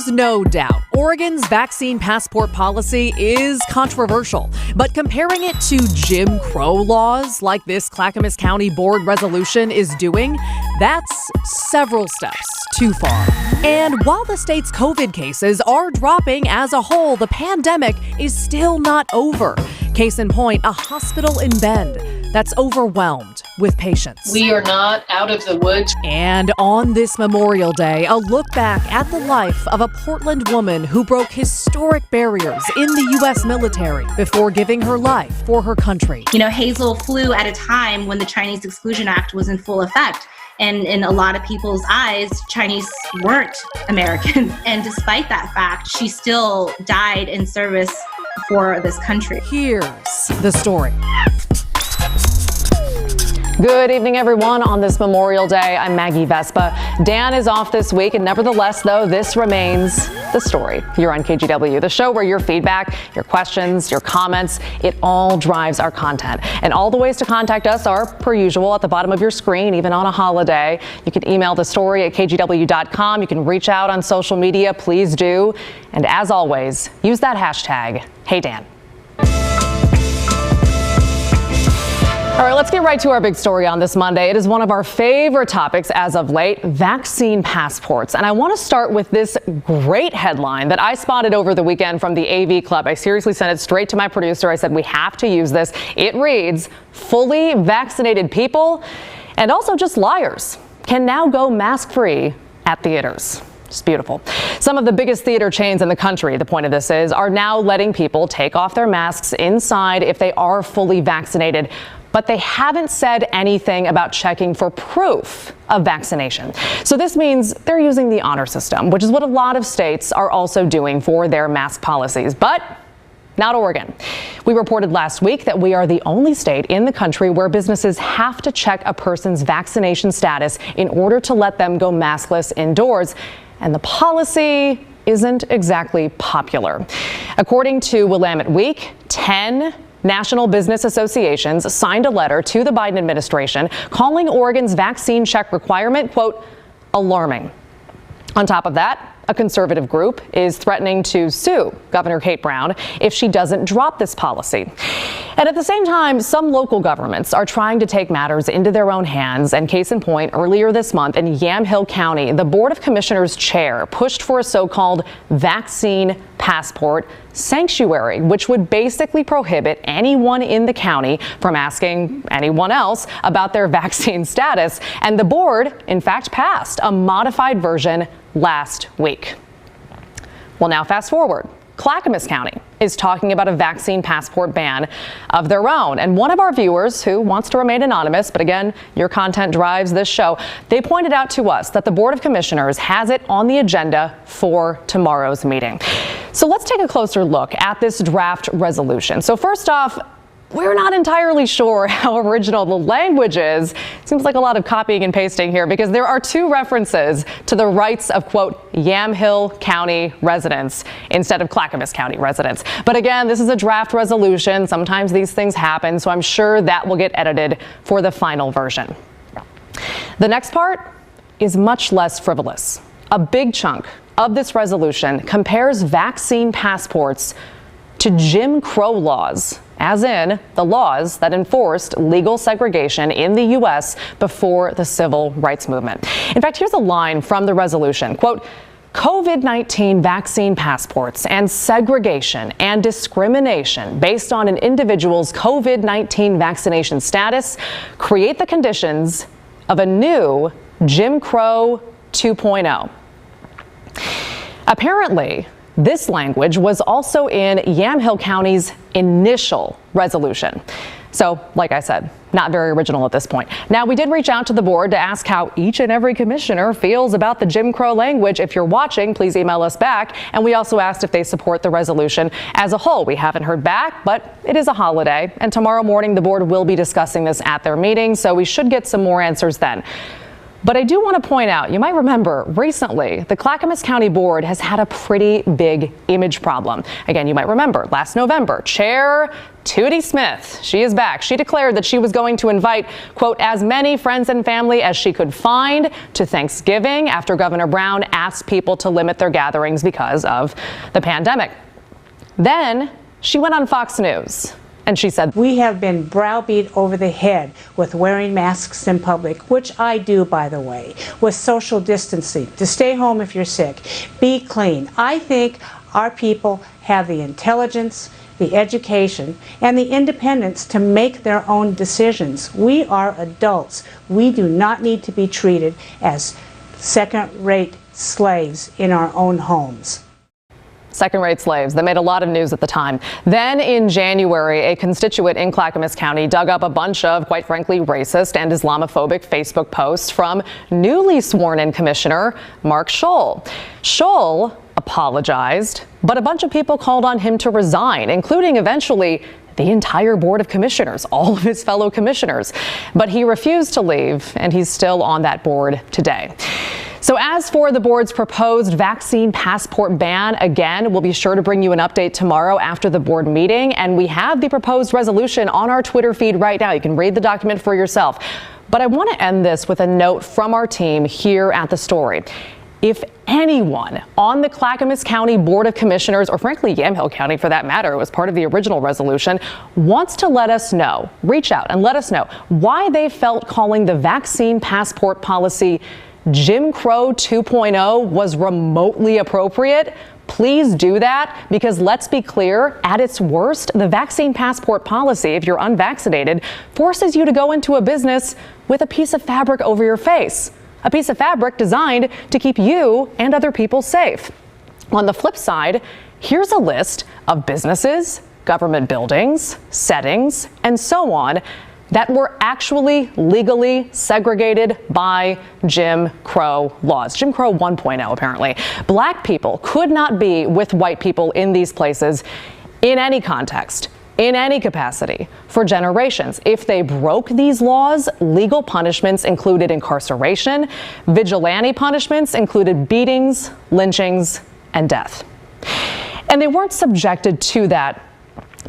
There's no doubt Oregon's vaccine passport policy is controversial, but comparing it to Jim Crow laws like this Clackamas County Board resolution is doing, that's several steps too far. And while the state's COVID cases are dropping as a whole, the pandemic is still not over. Case in point, a hospital in Bend that's overwhelmed with patients. We are not out of the woods. And on this Memorial Day, a look back at the life of a Portland woman who broke historic barriers in the U.S. military before giving her life for her country. You know, Hazel flew at a time when the Chinese Exclusion Act was in full effect. And in a lot of people's eyes, Chinese weren't American. And despite that fact, she still died in service for this country. Here's the story. Good evening, everyone. On this Memorial Day, I'm Maggie Vespa. Dan is off this week, and nevertheless, though, this remains the story here on KGW, the show where your feedback, your questions, your comments, it all drives our content. And all the ways to contact us are, per usual, at the bottom of your screen, even on a holiday. You can email the story at kgw.com. You can reach out on social media. Please do. And as always, use that hashtag, HeyDan. All right, let's get right to our big story on this Monday. It is one of our favorite topics as of late, vaccine passports. And I want to start with this great headline that I spotted over the weekend from the AV Club. I seriously sent it straight to my producer. I said, we have to use this. It reads, fully vaccinated people and also just liars can now go mask-free at theaters. It's beautiful. Some of the biggest theater chains in the country, the point of this is, are now letting people take off their masks inside if they are fully vaccinated. But they haven't said anything about checking for proof of vaccination. So this means they're using the honor system, which is what a lot of states are also doing for their mask policies, but not Oregon. We reported last week that we are the only state in the country where businesses have to check a person's vaccination status in order to let them go maskless indoors. And the policy isn't exactly popular. According to Willamette Week, 10 national business associations signed a letter to the Biden administration calling Oregon's vaccine check requirement, quote, alarming. On top of that, a conservative group is threatening to sue Governor Kate Brown if she doesn't drop this policy. And at the same time, some local governments are trying to take matters into their own hands. And case in point, earlier this month in Yamhill County, the Board of Commissioners chair pushed for a so-called vaccine passport sanctuary, which would basically prohibit anyone in the county from asking anyone else about their vaccine status. And the board, in fact, passed a modified version last week. Well, now fast forward. Clackamas County is talking about a vaccine passport ban of their own. And one of our viewers, who wants to remain anonymous, but again, your content drives this show, they pointed out to us that the Board of Commissioners has it on the agenda for tomorrow's meeting. So let's take a closer look at this draft resolution. So first off, we're not entirely sure how original the language is. Seems like a lot of copying and pasting here because there are two references to the rights of, quote, Yamhill County residents instead of Clackamas County residents. But again, this is a draft resolution. Sometimes these things happen, so I'm sure that will get edited for the final version. The next part is much less frivolous. A big chunk of this resolution compares vaccine passports to Jim Crow laws, as in the laws that enforced legal segregation in the U.S. before the civil rights movement. In fact, here's a line from the resolution, quote, COVID-19 vaccine passports and segregation and discrimination based on an individual's COVID-19 vaccination status create the conditions of a new Jim Crow 2.0. Apparently, this language was also in Yamhill County's initial resolution. So, like I said, not very original at this point. Now, we did reach out to the board to ask how each and every commissioner feels about the Jim Crow language. If you're watching, please email us back. And we also asked if they support the resolution as a whole. We haven't heard back, but it is a holiday. And tomorrow morning, the board will be discussing this at their meeting, so we should get some more answers then. But I do want to point out, you might remember recently, the Clackamas County Board has had a pretty big image problem. Again, you might remember last November, Chair Tootie Smith, she is back. She declared that she was going to invite, quote, as many friends and family as she could find to Thanksgiving after Governor Brown asked people to limit their gatherings because of the pandemic. Then she went on Fox News. And she said, we have been browbeat over the head with wearing masks in public, which I do, by the way, with social distancing, to stay home if you're sick, be clean. I think our people have the intelligence, the education, and the independence to make their own decisions. We are adults. We do not need to be treated as second-rate slaves in our own homes. Second-rate slaves. That made a lot of news at the time. Then in January, a constituent in Clackamas County dug up a bunch of, quite frankly, racist and Islamophobic Facebook posts from newly sworn-in Commissioner Mark Scholl. Scholl apologized, but a bunch of people called on him to resign, including eventually the entire Board of Commissioners, all of his fellow commissioners. But he refused to leave, and he's still on that board today. So as for the board's proposed vaccine passport ban, again, we'll be sure to bring you an update tomorrow after the board meeting. And we have the proposed resolution on our Twitter feed right now. You can read the document for yourself. But I want to end this with a note from our team here at The Story. If anyone on the Clackamas County Board of Commissioners, or frankly Yamhill County for that matter, it was part of the original resolution, wants to let us know, reach out and let us know why they felt calling the vaccine passport policy Jim Crow 2.0 was remotely appropriate, please do that, because let's be clear, at its worst, the vaccine passport policy, if you're unvaccinated, forces you to go into a business with a piece of fabric over your face, a piece of fabric designed to keep you and other people safe. On the flip side, here's a list of businesses, government buildings, settings, and so on that were actually legally segregated by Jim Crow laws. Jim Crow 1.0, apparently. Black people could not be with white people in these places in any context, in any capacity, for generations. If they broke these laws, legal punishments included incarceration. Vigilante punishments included beatings, lynchings, and death. And they weren't subjected to that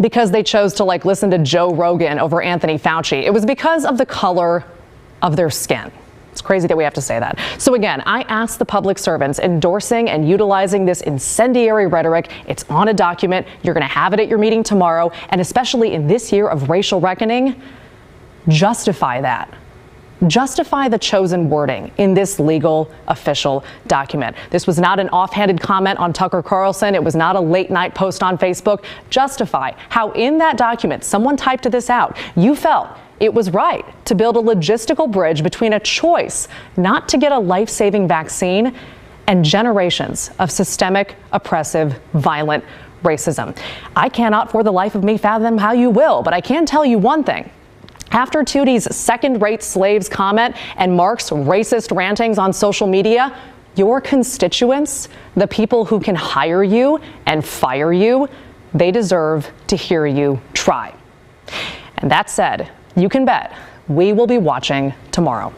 because they chose to listen to Joe Rogan over Anthony Fauci. It was because of the color of their skin. It's crazy that we have to say that. So again, I ask the public servants endorsing and utilizing this incendiary rhetoric. It's on a document. You're going to have it at your meeting tomorrow. And especially in this year of racial reckoning, justify that. Justify the chosen wording in this legal official document. This was not an offhanded comment on Tucker Carlson. It was not a late night post on Facebook. Justify how in that document, someone typed this out. You felt it was right to build a logistical bridge between a choice not to get a life-saving vaccine and generations of systemic, oppressive, violent racism. I cannot for the life of me fathom how you will, but I can tell you one thing. After Tootie's second-rate slaves comment and Mark's racist rantings on social media, your constituents, the people who can hire you and fire you, they deserve to hear you try. And that said, you can bet we will be watching tomorrow.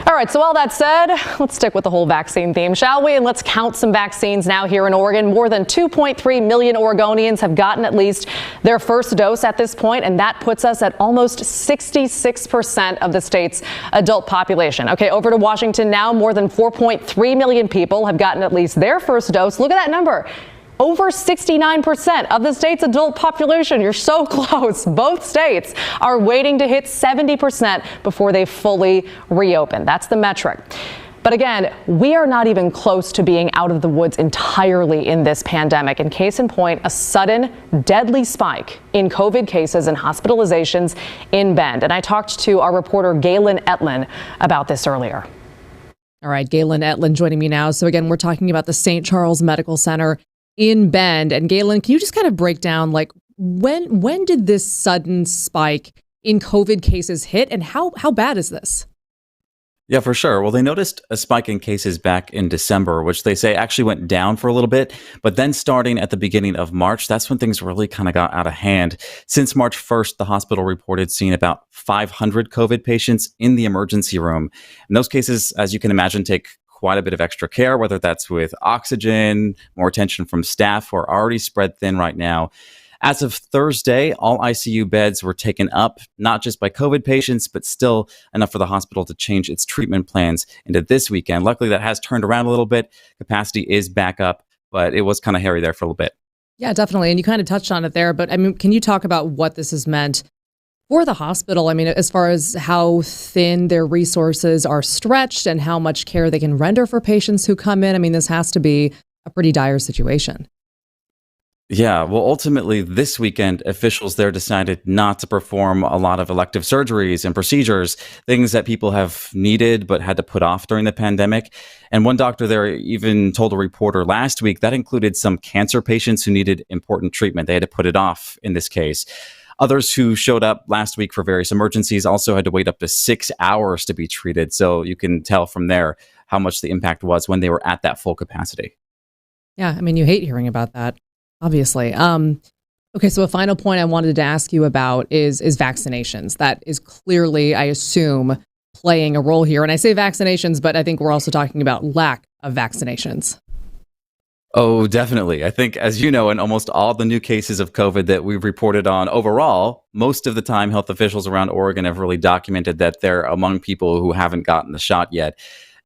All right, so all that said, let's stick with the whole vaccine theme, shall we? And let's count some vaccines now here in Oregon. More than 2.3 million Oregonians have gotten at least their first dose at this point, and that puts us at almost 66% of the state's adult population. Okay, over to Washington now. More than 4.3 million people have gotten at least their first dose. Look at that number. Over 69% of the state's adult population. You're so close. Both states are waiting to hit 70% before they fully reopen. That's the metric. But again, we are not even close to being out of the woods entirely in this pandemic. And case in point, a sudden deadly spike in COVID cases and hospitalizations in Bend. And I talked to our reporter Galen Etlin about this earlier. All right, Galen Etlin joining me now. So again, we're talking about the St. Charles Medical Center in Bend. And Galen, can you just kind of break down when did this sudden spike in COVID cases hit and how bad is this? Yeah, for sure. Well, they noticed a spike in cases back in December, which they say actually went down for a little bit. But then starting at the beginning of March, that's when things really kind of got out of hand. Since March 1st, the hospital reported seeing about 500 COVID patients in the emergency room. And those cases, as you can imagine, take quite a bit of extra care, whether that's with oxygen, more attention from staff who are already spread thin right now. As of Thursday, all ICU beds were taken up, not just by COVID patients, but still enough for the hospital to change its treatment plans into this weekend. Luckily, that has turned around a little bit. Capacity is back up, but it was kind of hairy there for a little bit. Yeah, definitely. And you kind of touched on it there, but I mean, can you talk about what this has meant for the hospital? I mean, as far as how thin their resources are stretched and how much care they can render for patients who come in. I mean, this has to be a pretty dire situation. Yeah, well, ultimately, this weekend, officials there decided not to perform a lot of elective surgeries and procedures, things that people have needed but had to put off during the pandemic. And one doctor there even told a reporter last week that included some cancer patients who needed important treatment. They had to put it off in this case. Others who showed up last week for various emergencies also had to wait up to 6 hours to be treated. So you can tell from there how much the impact was when they were at that full capacity. Yeah, I mean, you hate hearing about that. Obviously. Okay, so a final point I wanted to ask you about is vaccinations. That is clearly, I assume, playing a role here. And I say vaccinations, but I think we're also talking about lack of vaccinations. Oh, definitely. I think, as you know, in almost all the new cases of COVID that we've reported on overall, most of the time health officials around Oregon have really documented that they're among people who haven't gotten the shot yet.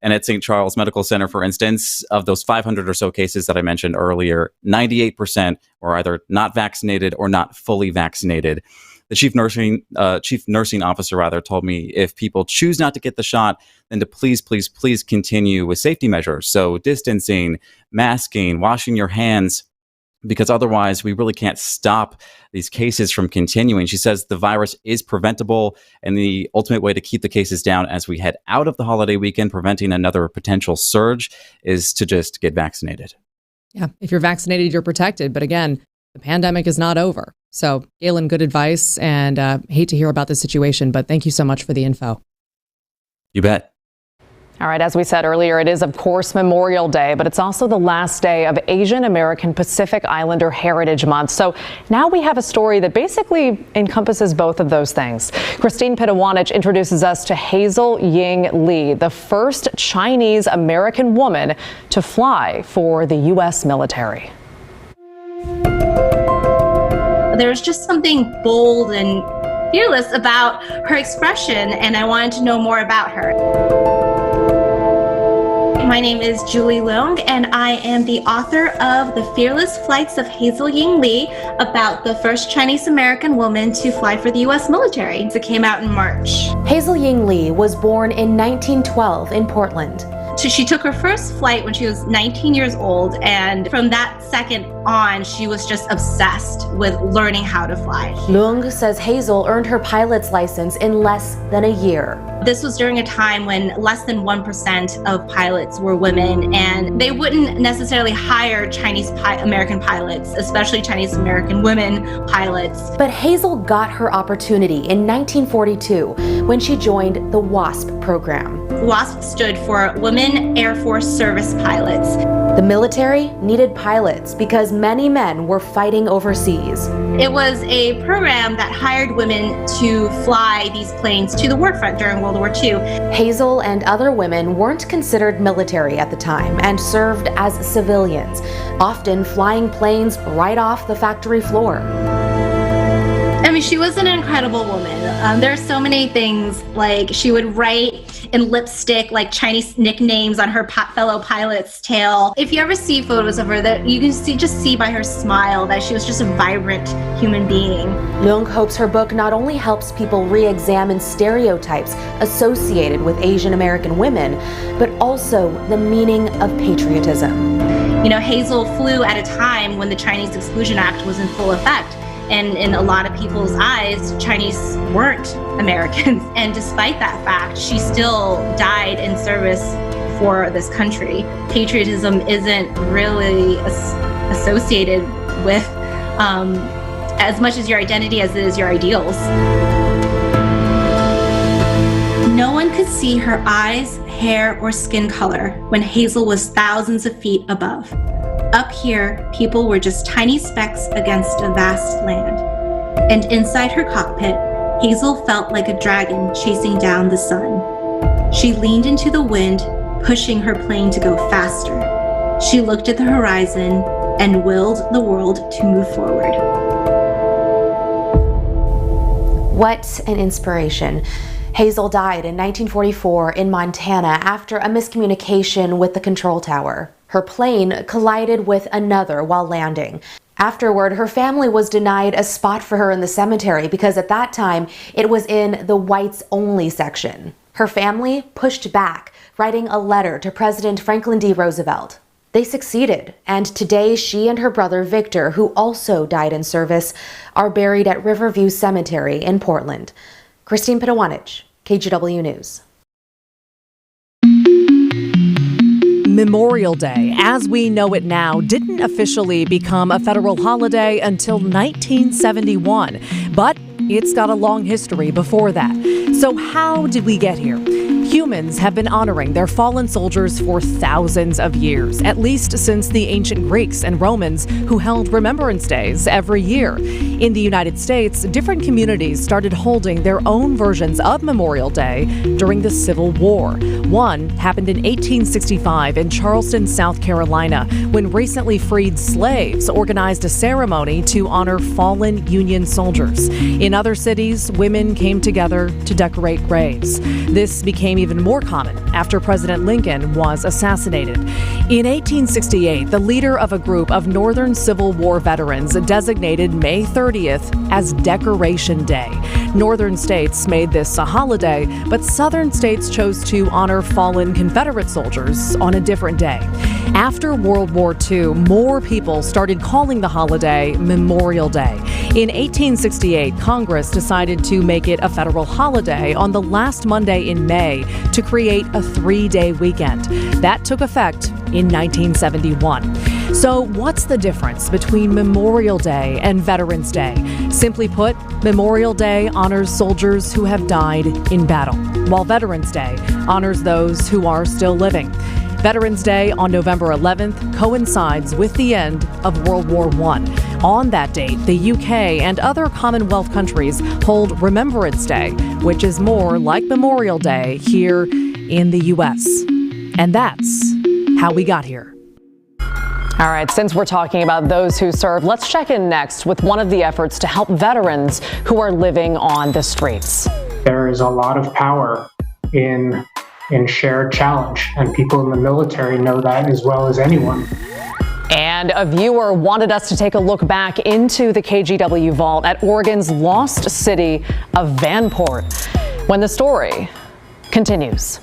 And at St. Charles Medical Center, for instance, of those 500 or so cases that I mentioned earlier, 98% were either not vaccinated or not fully vaccinated. The chief nursing officer told me if people choose not to get the shot, then to please continue with safety measures. So distancing, masking, washing your hands, because otherwise we really can't stop these cases from continuing. She says the virus is preventable, and the ultimate way to keep the cases down as we head out of the holiday weekend, preventing another potential surge, is to just get vaccinated. Yeah, if you're vaccinated, you're protected. But again, the pandemic is not over. So, Galen, good advice, and hate to hear about the situation, but thank you so much for the info. You bet. All right, as we said earlier, it is, of course, Memorial Day, but it's also the last day of Asian American Pacific Islander Heritage Month. So now we have a story that basically encompasses both of those things. Christine Pitawanich introduces us to Hazel Ying Lee, the first Chinese American woman to fly for the U.S. military. There's just something bold and fearless about her expression, and I wanted to know more about her. My name is Julie Leung, and I am the author of The Fearless Flights of Hazel Ying Lee, about the first Chinese American woman to fly for the U.S. military. It came out in March. Hazel Ying Lee was born in 1912 in Portland. So she took her first flight when she was 19 years old, and from that second on, she was just obsessed with learning how to fly. Leung says Hazel earned her pilot's license in less than a year. This was during a time when less than 1% of pilots were women, and they wouldn't necessarily hire Chinese American pilots, especially Chinese American women pilots. But Hazel got her opportunity in 1942 when she joined the WASP program. WASP stood for Women Air Force Service Pilots. The military needed pilots because many men were fighting overseas. It was a program that hired women to fly these planes to the war front during World War II. Hazel and other women weren't considered military at the time and served as civilians, often flying planes right off the factory floor. I mean, she was an incredible woman. There are so many things, like she would write in lipstick like Chinese nicknames on her fellow pilot's tail. If you ever see photos of her, that you can see by her smile that she was just a vibrant human being. Leung hopes her book not only helps people re-examine stereotypes associated with Asian American women, but also the meaning of patriotism. You know, Hazel flew at a time when the Chinese Exclusion Act was in full effect. And in a lot of people's eyes, Chinese weren't Americans. And despite that fact, she still died in service for this country. Patriotism isn't really associated with as much as your identity as it is your ideals. No one could see her eyes, hair, or skin color when Hazel was thousands of feet above. Up here, people were just tiny specks against a vast land. And inside her cockpit, Hazel felt like a dragon chasing down the sun. She leaned into the wind, pushing her plane to go faster. She looked at the horizon and willed the world to move forward. What an inspiration. Hazel died in 1944 in Montana after a miscommunication with the control tower. Her plane collided with another while landing. Afterward, her family was denied a spot for her in the cemetery because at that time it was in the whites-only section. Her family pushed back, writing a letter to President Franklin D. Roosevelt. They succeeded, and today she and her brother Victor, who also died in service, are buried at Riverview Cemetery in Portland. Christine Pitawanich, KGW News. Memorial Day, as we know it now, didn't officially become a federal holiday until 1971, but it's got a long history before that. So how did we get here? Humans have been honoring their fallen soldiers for thousands of years, at least since the ancient Greeks and Romans, who held Remembrance Days every year. In the United States, different communities started holding their own versions of Memorial Day during the Civil War. One happened in 1865 in Charleston, South Carolina, when recently freed slaves organized a ceremony to honor fallen Union soldiers. In other cities, women came together to decorate graves. This became even more common after President Lincoln was assassinated. In 1868, the leader of a group of Northern Civil War veterans designated May 30th as Decoration Day. Northern states made this a holiday, but Southern states chose to honor fallen Confederate soldiers on a different day. After World War II, more people started calling the holiday Memorial Day. In 1868, Congress decided to make it a federal holiday on the last Monday in May to create a 3-day weekend. That took effect in 1971. So what's the difference between Memorial Day and Veterans Day? Simply put, Memorial Day honors soldiers who have died in battle, while Veterans Day honors those who are still living. Veterans Day on November 11th coincides with the end of World War I. On that date, the UK and other Commonwealth countries hold Remembrance Day, which is more like Memorial Day here in the US. And that's how we got here. All right, since we're talking about those who serve, let's check in next with one of the efforts to help veterans who are living on the streets. There is a lot of power in shared challenge, and people in the military know that as well as anyone. And a viewer wanted us to take a look back into the KGW vault at Oregon's lost city of Vanport, when the story continues.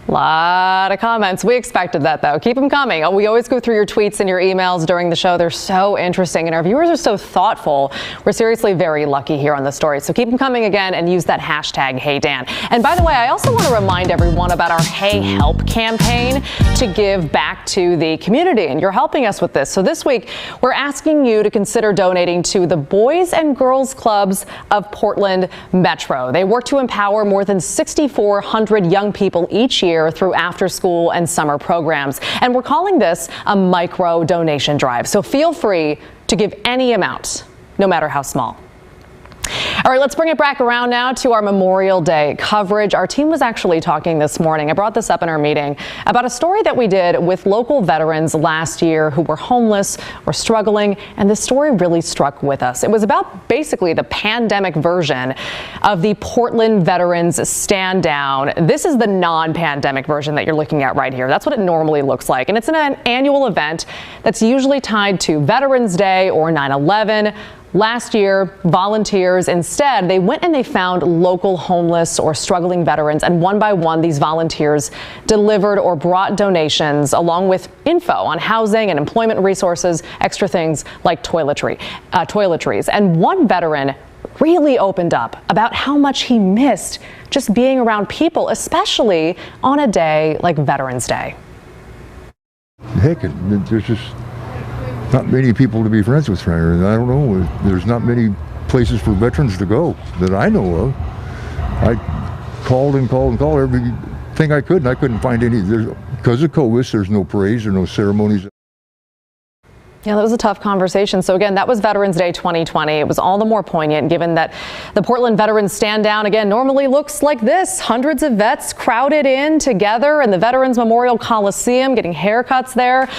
A lot of comments. We expected that, though. Keep them coming. We always go through your tweets and your emails during the show. They're so interesting, and our viewers are so thoughtful. We're seriously very lucky here on the story. So keep them coming again and use that hashtag #HeyDan. And by the way, I also want to remind everyone about our Hey Help campaign to give back to the community, and you're helping us with this. So this week, we're asking you to consider donating to the Boys and Girls Clubs of Portland Metro. They work to empower more than 6,400 young people each year through after-school and summer programs. And we're calling this a micro donation drive. So feel free to give any amount, no matter how small. All right, let's bring it back around now to our Memorial Day coverage. Our team was actually talking this morning, I brought this up in our meeting, about a story that we did with local veterans last year who were homeless or struggling, and this story really struck with us. It was about basically the pandemic version of the Portland Veterans Stand Down. This is the non-pandemic version that you're looking at right here. That's what it normally looks like, and it's an annual event that's usually tied to Veterans Day or 9/11. Last year, volunteers instead, they went and they found local homeless or struggling veterans, and one by one, these volunteers delivered or brought donations along with info on housing and employment resources, extra things like toiletries. And one veteran really opened up about how much he missed just being around people, especially on a day like Veterans Day. Heck, there's just not many people to be friends with here. I don't know, there's not many places for veterans to go that I know of. I called everything I could, and I couldn't find any. Because of COVID, there's no parades or no ceremonies. Yeah, that was a tough conversation. So again, that was Veterans Day 2020. It was all the more poignant given that the Portland Veterans Stand Down again normally looks like this. Hundreds of vets crowded in together in the Veterans Memorial Coliseum getting haircuts there.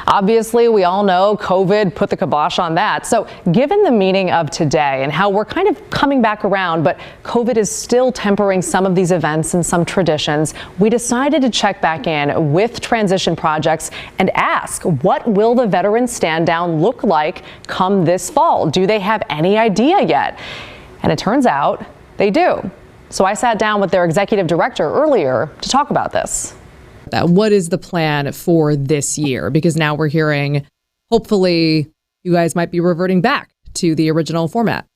Obviously, we all know COVID put the kibosh on that. So given the meaning of today and how we're kind of coming back around, but COVID is still tempering some of these events and some traditions, we decided to check back in with Transition Projects and ask, what will the Veterans Stand Down look like come this fall? Do they have any idea yet? And it turns out they do. So I sat down with their executive director earlier to talk about this. What is the plan for this year? Because now we're hearing, hopefully, you guys might be reverting back to the original format.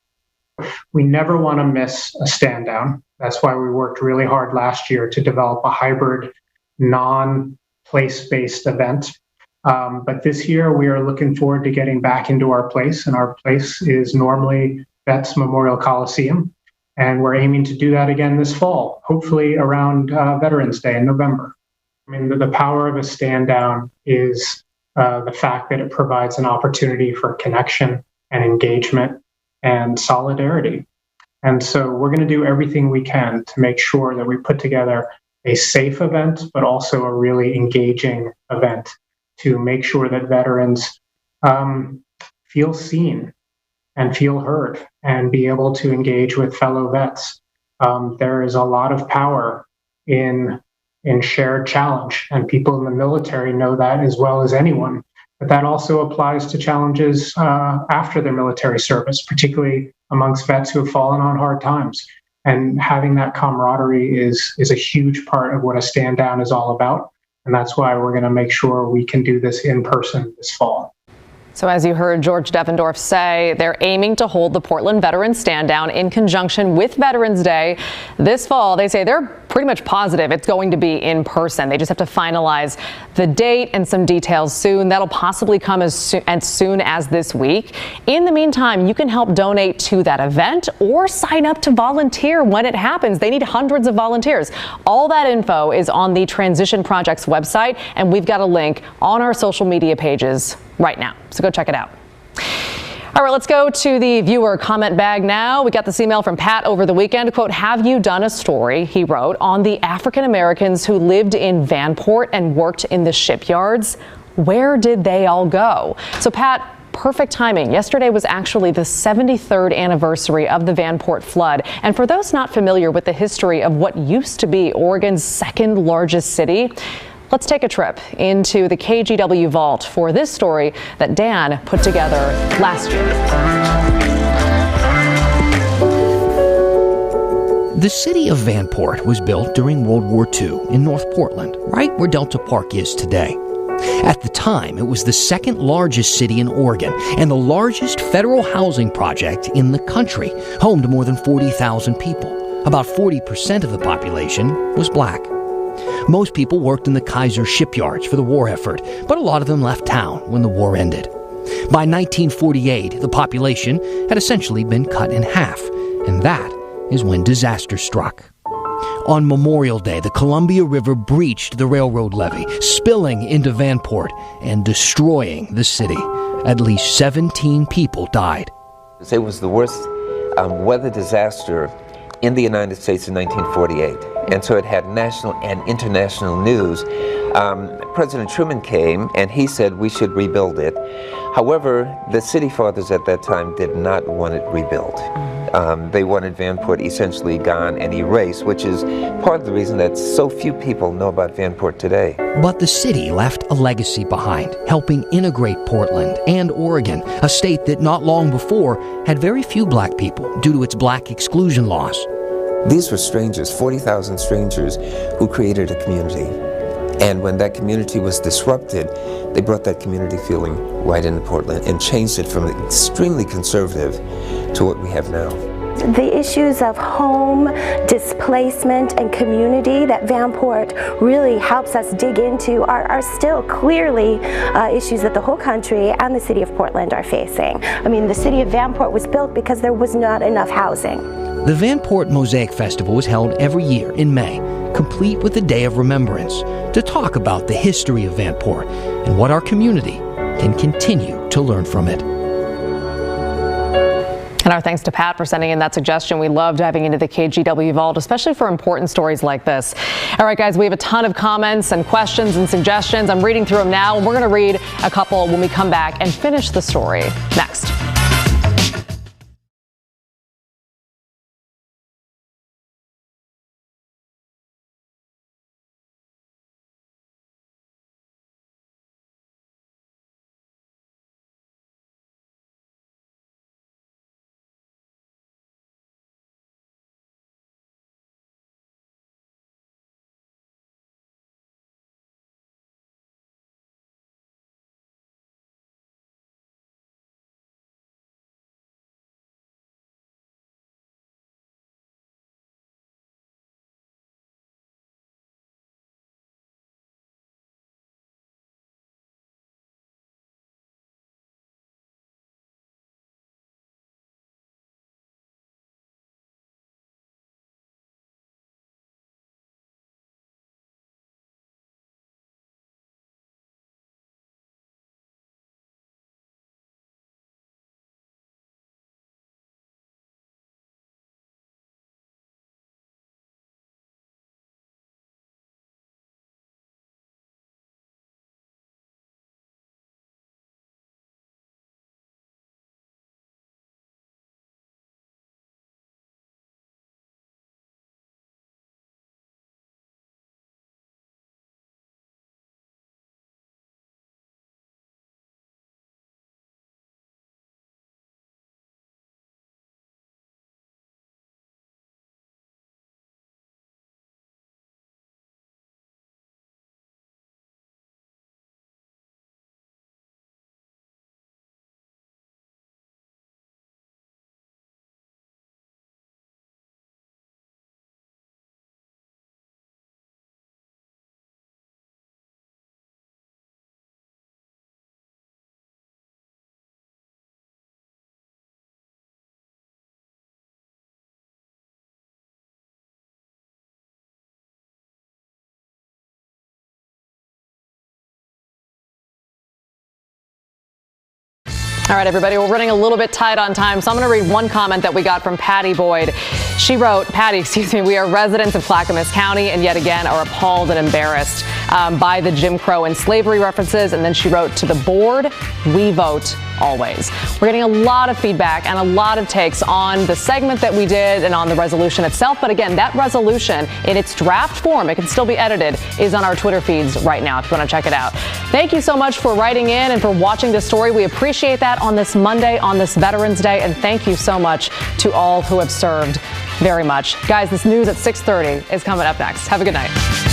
We never want to miss a stand down. That's why we worked really hard last year to develop a hybrid, non-place-based event. But this year, we are looking forward to getting back into our place, and our place is normally Vets Memorial Coliseum. And we're aiming to do that again this fall, hopefully around Veterans Day in November. I mean, the power of a stand down is the fact that it provides an opportunity for connection and engagement and solidarity. And so we're going to do everything we can to make sure that we put together a safe event, but also a really engaging event to make sure that veterans feel seen and feel heard and be able to engage with fellow vets. There is a lot of power in shared challenge, and people in the military know that as well as anyone. But that also applies to challenges after their military service, particularly amongst vets who have fallen on hard times. And having that camaraderie is a huge part of what a stand down is all about. And that's why we're going to make sure we can do this in person this fall. So as you heard George Devendorf say, they're aiming to hold the Portland Veterans Stand Down in conjunction with Veterans Day this fall. They say they're pretty much positive it's going to be in person. They just have to finalize the date and some details soon. That'll possibly come as soon as this week. In the meantime, you can help donate to that event or sign up to volunteer when it happens. They need hundreds of volunteers. All that info is on the Transition Projects website, and we've got a link on our social media pages right now. So go check it out. All right, let's go to the viewer comment bag now. We got this email from Pat over the weekend. Quote, have you done a story, he wrote, on the African Americans who lived in Vanport and worked in the shipyards? Where did they all go? So Pat, perfect timing. Yesterday was actually the 73rd anniversary of the Vanport flood. And for those not familiar with the history of what used to be Oregon's second largest city, let's take a trip into the KGW vault for this story that Dan put together last year. The city of Vanport was built during World War II in North Portland, right where Delta Park is today. At the time, it was the second largest city in Oregon and the largest federal housing project in the country, home to more than 40,000 people. About 40% of the population was black. Most people worked in the Kaiser shipyards for the war effort, but a lot of them left town when the war ended. By 1948, the population had essentially been cut in half, and that is when disaster struck. On Memorial Day, the Columbia River breached the railroad levee, spilling into Vanport and destroying the city. At least 17 people died. It was the worst weather disaster in the United States in 1948. And so it had national and international news. President Truman came and he said we should rebuild it. However, the city fathers at that time did not want it rebuilt. They wanted Vanport essentially gone and erased, which is part of the reason that so few people know about Vanport today. But the city left a legacy behind, helping integrate Portland and Oregon, a state that not long before had very few black people due to its black exclusion laws. These were strangers, 40,000 strangers who created a community. And when that community was disrupted, they brought that community feeling right into Portland and changed it from extremely conservative to what we have now. The issues of home, displacement, and community that Vanport really helps us dig into are still clearly issues that the whole country and the city of Portland are facing. I mean, the city of Vanport was built because there was not enough housing. The Vanport Mosaic Festival was held every year in May, complete with a day of remembrance, to talk about the history of Vanport and what our community can continue to learn from it. And our thanks to Pat for sending in that suggestion. We love diving into the KGW Vault, especially for important stories like this. All right, guys, we have a ton of comments and questions and suggestions. I'm reading through them now, and we're going to read a couple when we come back and finish the story next. All right, everybody, we're running a little bit tight on time, so I'm going to read one comment that we got from Patty Boyd. She wrote, we are residents of Clackamas County and yet again are appalled and embarrassed by the Jim Crow and slavery references. And then she wrote, to the board, we vote always. We're getting a lot of feedback and a lot of takes on the segment that we did and on the resolution itself. But again, that resolution in its draft form, it can still be edited, is on our Twitter feeds right now if you want to check it out. Thank you so much for writing in and for watching this story. We appreciate that on this Monday, on this Veterans Day. And thank you so much to all who have served very much. Guys, this news at 6:30 is coming up next. Have a good night.